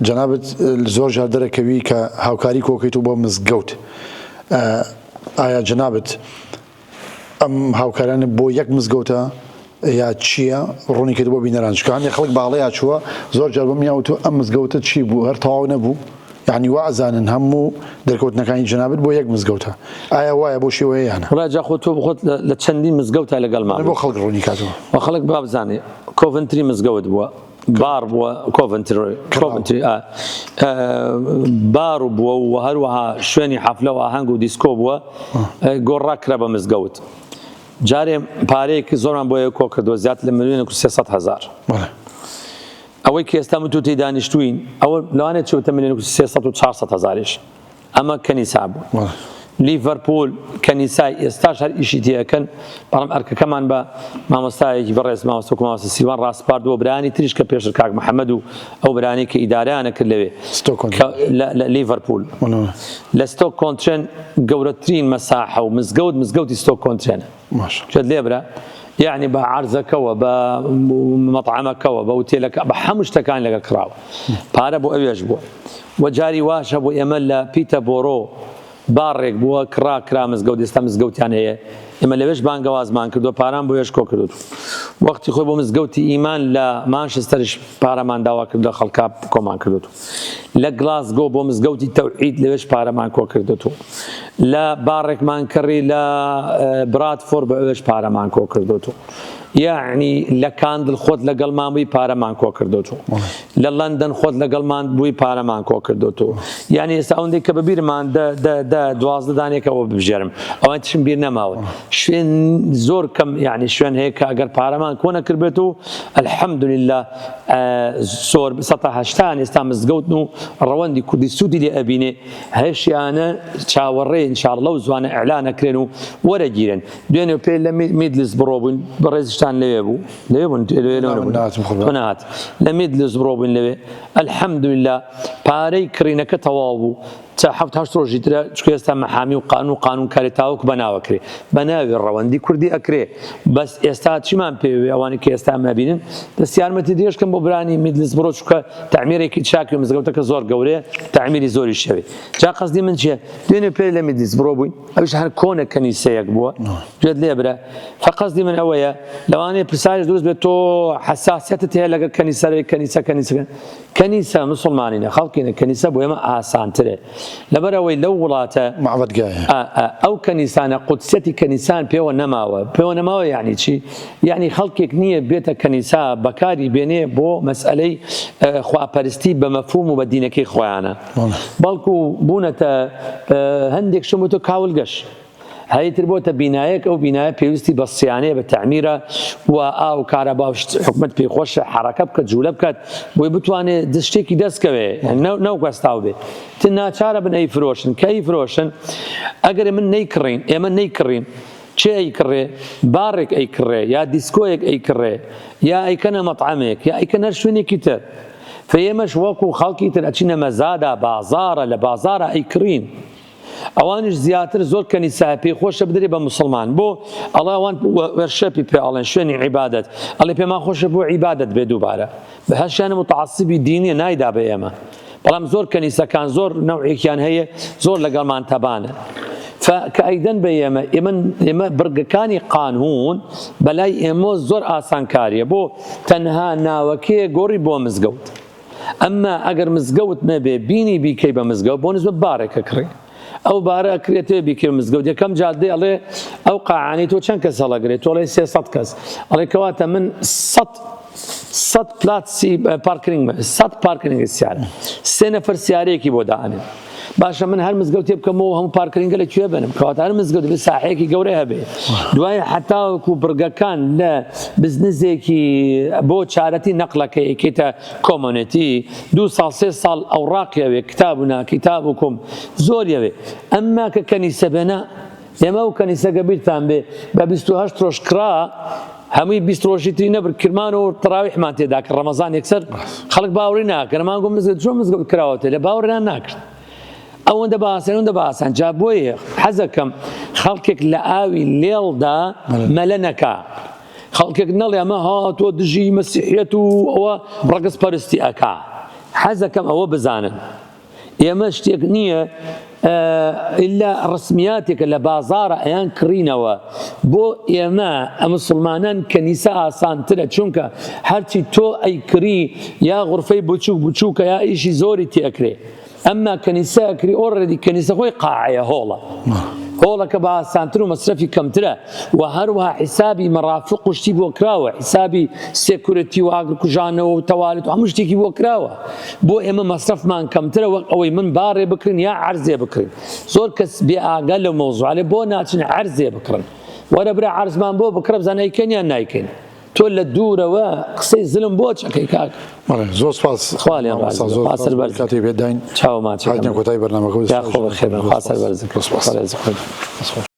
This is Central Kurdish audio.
جەنابەت زۆر جار دەرەکەوی کە هاوکاری کۆکەیت و بۆ مزگەوت ئایا جەنابەت ئەم هاوکارانە بۆ یەک مزگەوتە یا چییە ڕوونی کرد بۆ بینەران چکە هەندێک خەڵک باڵەیە چووە زۆر جار بۆ میاوت و ئەم مزگەوتە چی بوو هەر تەواو نەبوو یعنی وازانن هەموو دەرکەوتنەکانی جەنابەت بۆ یەک مزگەوتە ئایا وایە بۆ شێوەیە یانە ڕاجا خۆ تۆ بخۆت لە چەندین مزگەوتە لەگەڵمان بۆ خەڵک ڕوونی کاتەوە و خەڵک با بزانێ کۆڤنتری مزگەوت بووە بار بووە کۆڤنتری بار بووە و هەروەها شوێنی حەفلە و ئاهەنگ و دیسکۆ بووە گۆڕاکرا بە مزگەوت جارێ پارەیەکی زۆرمان بۆیە کۆ کردووە زیاتر لە ملیۆنێک و 300,000 ئەوەی کە ئێستا من توی دانیشتوین ئەوە لەوانێت چوتە ملیۆنێک و 300 و 400,000ش ئەمە کەنیسا بوو لیڤەرپۆل کەنیسای ئێستاش هەر ئیشی تێەکەن بەڵام ئەرکەکەمان بە مامۆستایەکی بەڕێز مامۆستاکو مامۆستا سیروان ڕاستپاردووە برانی تریش کە پێشتر کاک محەممەد و ئەو برانی کە ئیدارەیانە کرد لەوێ لە لیڤەرپۆل لە ستۆک کۆنترێن گەورەترین مەساحە و مزگەوتی ستۆک کۆنترێنە شت لێبرە یعنی بە عارزەکەوە بە مەطعەمەکەوە بە وتێلەکە بە هەموو شتەکان لەگەڵ کراوە پارە بۆ ئەوێش بووە وەجاری واشە بۆ ئێمە لە پیتە بۆڕۆ باڕێک بووە کرا مزگەوت ئێستا مزگەوتیان هەیە ئێمە لەوێش بانگەوازمان کردووە پاران بۆ یەش کۆ کردووە وەختی خۆی بۆ مزگەوتی ئیمان لە مانچستەرش پارەمان داوا کردووە خەڵکا کۆمان کردووە لە گلاسگۆ بۆ مزگەوتی تەوحید لەوێش پارەمان کۆ کردووە لە باڕێکمان کڕی لە برادفۆر بە ئەوێش پارەمان کۆ کردووە یعنی لە کاندل خۆت لەگەڵمان بووی پارەمان کۆ کردووە لە لەندەن خۆت لەگەڵمان بووی پارەمان کۆ کردووە یعنی ئێستا ئەوەندەی کە بەبیرمان 12 دانێکەوە بژێرم ئەوە تشم بیر نەماوە شوێن زۆر کەم یعنی شوێن هەیە کە ئەگەر پارەمان کۆ نەکردبێت و ئەلحەمدولله زۆر 180 ئێستا مزگەوتن و ڕەوەندی کوردی سوودی لێ ئەبینێ هەشیانە چاوەڕێ ئینشاءالله و زوانە ئیعلانەکرێن و وەرەگیرن دوێنێ پێ لە میدلز بڕۆ بوون بەڕێزشتان لەوێ بوون نەهات لە میدلز بڕۆ بوون لەوێ ئەلحەمدولله پارەی کڕینەکە تەواو بوو تا 7 ڕۆژی ترە چکە ئێستا مەحامی و قانون کاری تاوەکو بەناوەکرێ بەناوی ڕەوەندی کوردی ئەکرێ بەس ئێستا چیمان پێوێ ئەوانی کە ئێستا مەبینن دەست یارمەتی درێژکەم بۆ برانی میدلز بڕۆ چکە تعمیرێکی چاکی و مزگەوتەکە زۆر گەورەیە تعمیری زۆری شەوێ جا قەسدی من چییە دوێنێ پێ لە میدلز بڕۆ بووین ئەوش هەر کۆنە کەنیسەیەک بووە گوێت لێبرە فقەسدی من ئەوەیە لەوانەیە پرسایش دروست بێت تۆ حەساسیەتت هەیە لەگەڵ کەنیسە مسلمانینە خەڵکینە کەنیسە بۆ ئێمە ئاسانترێ لەبەرەوەی لەو وڵاتە ئەو کەنیسانە قودسەتی کەنیسان پێوە نەماوە یعنی چی یعنی خەڵکێک نییە بێتە کەنیسا بەکاری بێنێ بۆ مەسئلەی خواپەرستی بە مەفهوم و بە دینەکەی خۆیانە بەڵکو بوونەتە هەندێک شمتۆ کاولگەش هەیتر بۆتە بینایەک ئەو بینایە پێویستی بە سیانەیە بە تعمیرە و ئاو کارەبا حکومەت پێی خۆشە حرەکە بکات جوولە بکات بۆی بتوانێت دشتێکی دەستکەوێ نەوگەستاو بێت تن ناچارە بن ئەیفرۆشن کە ئەیفرۆشن ئەگەر من نەیکڕین ئێمە نەیکڕین چێ ئەیکڕێ باڕێک ئەیکڕێ یا دیسکۆیەک ئەیکڕێ یا ئەیکەنە مەطعەمێک یا ئەیکەنە هەر شوێنێکی تر فێمەش وەکو خەڵکی تر ئەچینە مەزادا بازارە لە بازارە ئەیکڕین ئەوانش زیاتر زۆر کەنیسا پێی خۆشە بدرێ بە مسلمان بۆ ئەڵێ ئەوان وەرشەپی پێ ئەڵێن شوێنی عیبادەت ئەڵێ پێمان خۆشە بۆ عیبادەت بێ دووبارە بە هەرشیانە متعەسیبی دینیە نایدا بە ئێمە بەڵام زۆر کەنیسەکان زۆر نەوعێکیان هەیە زۆر لەگەڵمان تەبانە کە ئەیدەن بە ئێمە برگەکانی قانون بەلای ئێمە زۆر ئاسانکاریە بۆ تەنها ناوەکەیە گۆڕی بۆ مزگەوت ئەمما ئەگەر مزگەوت نەبێ بینی بیکەی بە مزگەوت بۆ نسبەت بارێکە کڕی ئەو بارە ئەکرێتێ بیکرد مزگەوت یەکەم جادێ ئەڵێ ئەو قاعانی تۆ چەند کەس هەڵەگرێت تۆڵێ 300 کەس ئەڵێ کەواتە من 100 پلاسی پارکینگ 100 پارکینگ سیارە 3 نەفەر سیارەیەکی بۆ دانێن باشە من هەر مزگەوتێ بکەمەوە هەموو پارکینگە لەکوێ بنم کەواتە هەر مزگەوت بێ ساحەیەکی گەورەی هەبێ دوای حتاوەکو برگەکان لە بزنسێکی بۆ چارەتی نەقلەکە یەکێتە کۆمۆنێتی 2 ساڵ 3 ساڵ ئەوڕاقیەوێ کتابونا کتابوکم زۆریەوێ ئەمما کە کەنیسە بێنە ئێمە و کەنیسەکە بیرتان بێ بە 28 ڕۆژ کرا هەمووی 20 ڕۆژی تری نەبر کرمان و تەراویحمان تێدا کە ڕەمەزان یەکسەر خەڵک باوەڕی ناکرد مان گوم مزگەوت چۆن مزگەوت کراوەتە لە باوەڕیان ناکرد ئەوەندە باسان جا بۆیە حەزەکەم خەڵکێک لە ئاوی لێڵدا مەلە نەکا خەڵکێک نەڵێ ئەمە هاتووە دژی مەسیحیەت و ئەوە ڕەگەز پەرستی ئەکا حەزەکەم ئەوە بزانن ئێمە شتێک نییە ئللا ڕسمیاتێکە لە بازارە ئەیان کڕینەوە بۆ ئێمە مسلمانان کەنیسە ئاسانترە چونکە هەرچی تۆ ئەیکڕی یا غورفەی بچووکە یا ئیشی زۆری تێکرێ ئەمما کەنیسە ئەکری ئۆڕێدی کەنیسە خۆی قاعەیە هۆڵە هۆڵەکە بە ئاسانتر و مەسرەفی کەمترە و هەروەها حیسابی مەرافق و شتی بۆ کراوە حیسابی سێکورەتی و ئاگرکوژانەوە و تەوالێت و هەموو شتێکی بۆ کراوە بۆ ئێمە مەسرەفمان کەمترە وەک ئەوەی من باڕێ بکرین یا عەرزێ بکرین زۆر کەس بێ ئاگا لەو مەوزوعە بۆ ناچن عەرزێ بکڕن وەرە برا عەرزمان بۆ بکڕە بزانە ئەیکەن یان نایکەین تۆ لە دوورەوە قسەی زلم بۆ چەکەی کاک زۆر سپاس خوالیان کاتی پێداین چاومان کۆتایی بەرنامەکە خۆ بەخێر خوا سەربەرزکە